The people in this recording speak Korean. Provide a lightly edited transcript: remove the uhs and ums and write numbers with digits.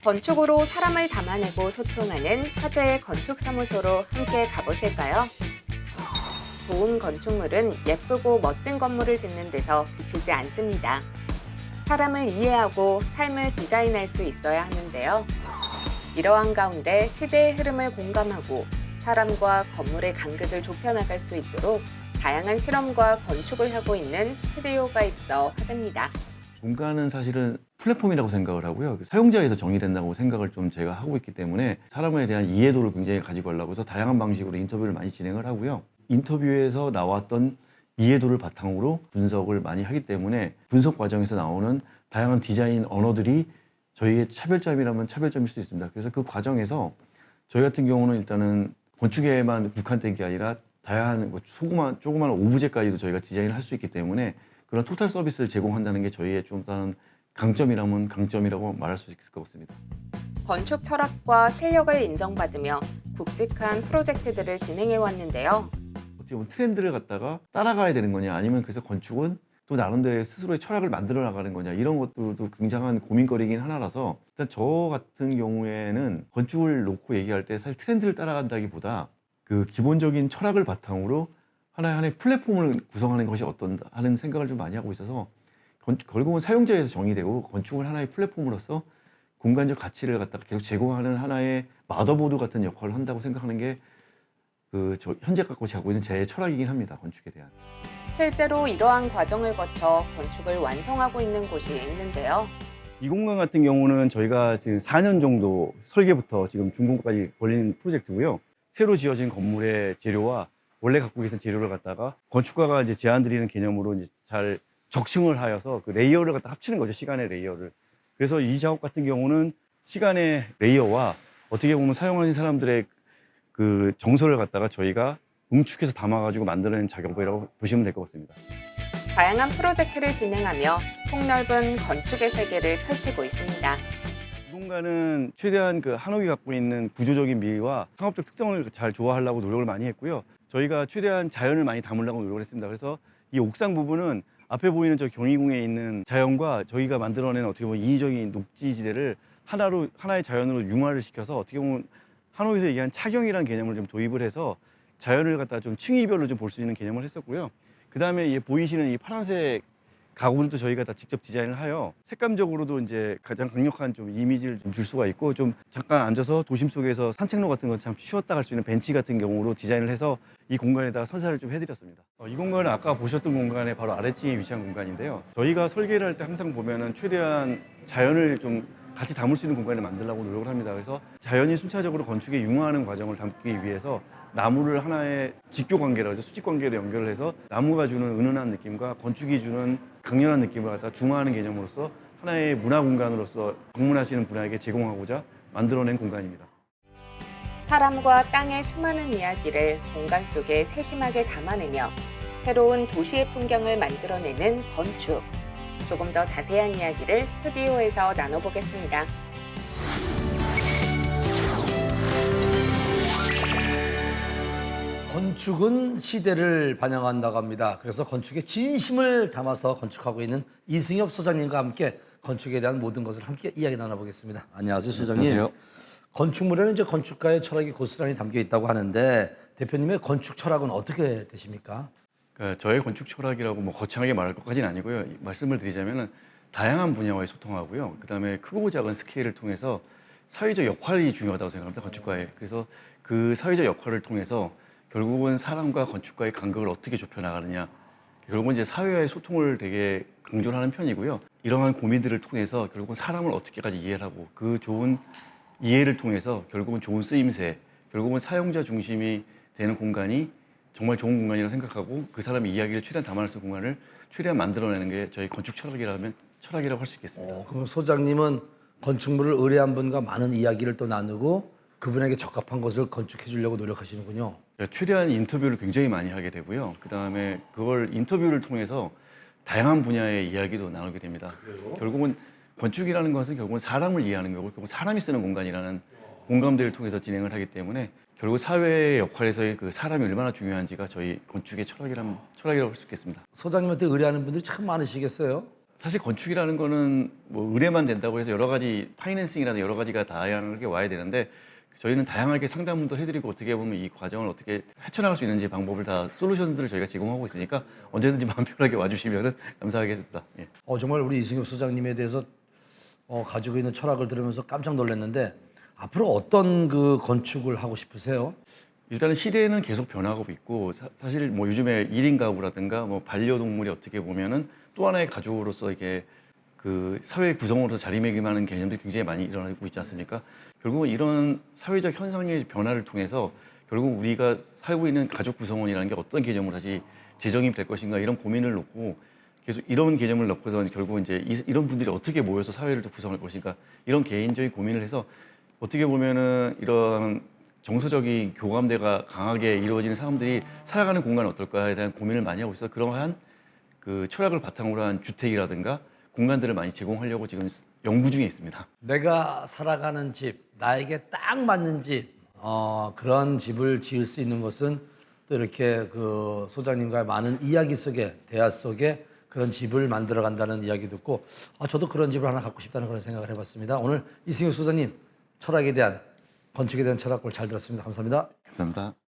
건축으로 사람을 담아내고 소통하는 화제의 건축사무소로 함께 가보실까요? 좋은 건축물은 예쁘고 멋진 건물을 짓는 데서 그치지 않습니다. 사람을 이해하고 삶을 디자인할 수 있어야 하는데요. 이러한 가운데 시대의 흐름을 공감하고 사람과 건물의 간극을 좁혀나갈 수 있도록 다양한 실험과 건축을 하고 있는 스튜디오가 있어 화제입니다. 공간은 사실은 플랫폼이라고 생각을 하고요. 사용자에서 정의된다고 생각을 좀 제가 하고 있기 때문에 사람에 대한 이해도를 굉장히 가지고 가려고 해서 다양한 방식으로 인터뷰를 많이 진행을 하고요. 인터뷰에서 나왔던 이해도를 바탕으로 분석을 많이 하기 때문에 분석 과정에서 나오는 다양한 디자인 언어들이 저희의 차별점이라면 차별점일 수 있습니다. 그래서 그 과정에서 저희 같은 경우는 일단은 건축에만 국한된 게 아니라 다양한 조그만 오브제까지도 저희가 디자인을 할 수 있기 때문에 그런 토탈 서비스를 제공한다는 게 저희의 좀 다른 강점이라면 강점이라고 말할 수 있을 것 같습니다. 건축 철학과 실력을 인정받으며 굵직한 프로젝트들을 진행해 왔는데요. 어떻게 보면 트렌드를 갖다가 따라가야 되는 거냐, 아니면 그래서 건축은 또 나름대로의 스스로의 철학을 만들어 나가는 거냐, 이런 것들도 굉장한 고민거리긴 하나라서 일단 저 같은 경우에는 건축을 놓고 얘기할 때 사실 트렌드를 따라간다기보다 그 기본적인 철학을 바탕으로 하나의 플랫폼을 구성하는 것이 어떤가 하는 생각을 좀 많이 하고 있어서 결국은 사용자에서 정의되고 건축을 하나의 플랫폼으로서 공간적 가치를 갖다가 계속 제공하는 하나의 마더보드 같은 역할을 한다고 생각하는 게 현재 갖고 있는 제 철학이긴 합니다. 건축에 대한. 실제로 이러한 과정을 거쳐 건축을 완성하고 있는 곳이 있는데요. 이 공간 같은 경우는 저희가 지금 4년 정도 설계부터 지금 준공까지 걸린 프로젝트고요. 새로 지어진 건물의 재료와 원래 갖고 계신 재료를 갖다가 건축가가 이제 제안드리는 개념으로 이제 잘 적층을 하여서 그 레이어를 갖다 합치는 거죠. 시간의 레이어를. 그래서 이 작업 같은 경우는 시간의 레이어와 어떻게 보면 사용하는 사람들의 그 정서를 갖다가 저희가 응축해서 담아가지고 만들어낸 작업이라고 보시면 될 것 같습니다. 다양한 프로젝트를 진행하며 폭넓은 건축의 세계를 펼치고 있습니다. 이 공간은 최대한 그 한옥이 갖고 있는 구조적인 미와 상업적 특성을 잘 조화하려고 노력을 많이 했고요. 저희가 최대한 자연을 많이 담으려고 노력을 했습니다. 그래서 이 옥상 부분은 앞에 보이는 저 경희궁에 있는 자연과 저희가 만들어낸 어떻게 보면 인위적인 녹지지대를 하나의 자연으로 융화를 시켜서 어떻게 보면 한옥에서 얘기한 차경이라는 개념을 좀 도입을 해서 자연을 갖다 좀 층위별로 좀 볼 수 있는 개념을 했었고요. 그 다음에 보이시는 이 파란색 가구들도 저희가 다 직접 디자인을 하여 색감적으로도 이제 가장 강력한 좀 이미지를 좀 줄 수가 있고, 좀 잠깐 앉아서 도심 속에서 산책로 같은 거 참 쉬었다 갈 수 있는 벤치 같은 경우로 디자인을 해서 이 공간에다가 선사를 좀 해드렸습니다. 이 공간은 아까 보셨던 공간의 바로 아래층에 위치한 공간인데요. 저희가 설계를 할 때 항상 보면은 최대한 자연을 좀 같이 담을 수 있는 공간을 만들려고 노력을 합니다. 그래서 자연이 순차적으로 건축에 융화하는 과정을 담기 위해서 나무를 하나의 직교 관계라고 하죠. 수직 관계로 연결을 해서 나무가 주는 은은한 느낌과 건축이 주는 강렬한 느낌을 갖다 중화하는 개념으로서 하나의 문화 공간으로서 방문하시는 분에게 제공하고자 만들어낸 공간입니다. 사람과 땅의 수많은 이야기를 공간 속에 세심하게 담아내며 새로운 도시의 풍경을 만들어내는 건축. 조금 더 자세한 이야기를 스튜디오에서 나눠보겠습니다. 건축은 시대를 반영한다고 합니다. 그래서 건축에 진심을 담아서 건축하고 있는 이승엽 소장님과 함께 건축에 대한 모든 것을 함께 이야기 나눠보겠습니다. 안녕하세요, 소장님. 안녕하세요. 건축물에는 이제 건축가의 철학이 고스란히 담겨 있다고 하는데 대표님의 건축 철학은 어떻게 되십니까? 그러니까 저의 건축 철학이라고 뭐 거창하게 말할 것까지는 아니고요. 말씀을 드리자면은 다양한 분야와의 소통하고요. 그다음에 크고 작은 스케일을 통해서 사회적 역할이 중요하다고 생각합니다. 건축가의. 그래서 그 사회적 역할을 통해서 결국은 사람과 건축가의 간극을 어떻게 좁혀나가느냐, 결국은 이제 사회와의 소통을 되게 강조를 하는 편이고요. 이러한 고민들을 통해서 결국은 사람을 어떻게까지 이해를 하고 그 좋은 이해를 통해서 결국은 좋은 쓰임새, 결국은 사용자 중심이 되는 공간이 정말 좋은 공간이라고 생각하고 그 사람의 이야기를 최대한 담아낼 수 있는 공간을 최대한 만들어내는 게 저희 건축 철학이라고 할 수 있겠습니다. 그럼 소장님은 건축물을 의뢰한 분과 많은 이야기를 또 나누고 그분에게 적합한 것을 건축해 주려고 노력하시는군요. 최대한 인터뷰를 굉장히 많이 하게 되고요. 그다음에 그걸 인터뷰를 통해서 다양한 분야의 이야기도 나누게 됩니다. 그래요? 결국은 건축이라는 것은 결국은 사람을 이해하는 거고 결국 사람이 쓰는 공간이라는 공감대를 통해서 진행을 하기 때문에 결국 사회의 역할에서의 그 사람이 얼마나 중요한지가 저희 건축의 철학이라고 할 수 있겠습니다. 소장님한테 의뢰하는 분들이 참 많으시겠어요? 사실 건축이라는 거는 뭐 의뢰만 된다고 해서 여러 가지 파이낸싱이라든 여러 가지가 다양하게 와야 되는데 저희는 다양하게 상담도 해드리고 어떻게 보면 이 과정을 어떻게 헤쳐나갈 수 있는지 방법을 다 솔루션들을 저희가 제공하고 있으니까 언제든지 마음 편하게 와주시면 감사하겠습니다. 예. 정말 우리 이승엽 소장님에 대해서 가지고 있는 철학을 들으면서 깜짝 놀랐는데 앞으로 어떤 그 건축을 하고 싶으세요? 일단은 시대는 계속 변하고 있고 사실 뭐 요즘에 1인 가구라든가 뭐 반려동물이 어떻게 보면은 또 하나의 가족으로서 이게 그 사회 구성으로서 자리매김하는 개념들이 굉장히 많이 일어나고 있지 않습니까? 결국은 이런 사회적 현상의 변화를 통해서 결국 우리가 살고 있는 가족 구성원이라는 게 어떤 개념으로 다시 재정립 될 것인가 이런 고민을 놓고 계속 이런 개념을 넣고서 결국 이제 이런 분들이 어떻게 모여서 사회를 또 구성할 것인가 이런 개인적인 고민을 해서 어떻게 보면은 이런 정서적인 교감대가 강하게 이루어지는 사람들이 살아가는 공간은 어떨까에 대한 고민을 많이 하고 있어서 그러한 그 철학을 바탕으로 한 주택이라든가 공간들을 많이 제공하려고 지금 연구 중에 있습니다. 내가 살아가는 집, 나에게 딱 맞는 집, 그런 집을 지을 수 있는 것은 또 이렇게 그 소장님과의 많은 이야기 속에, 대화 속에 그런 집을 만들어 간다는 이야기 듣고 저도 그런 집을 하나 갖고 싶다는 그런 생각을 해봤습니다. 오늘 이승엽 소장님 철학에 대한 건축에 대한 철학을 잘 들었습니다. 감사합니다. 감사합니다.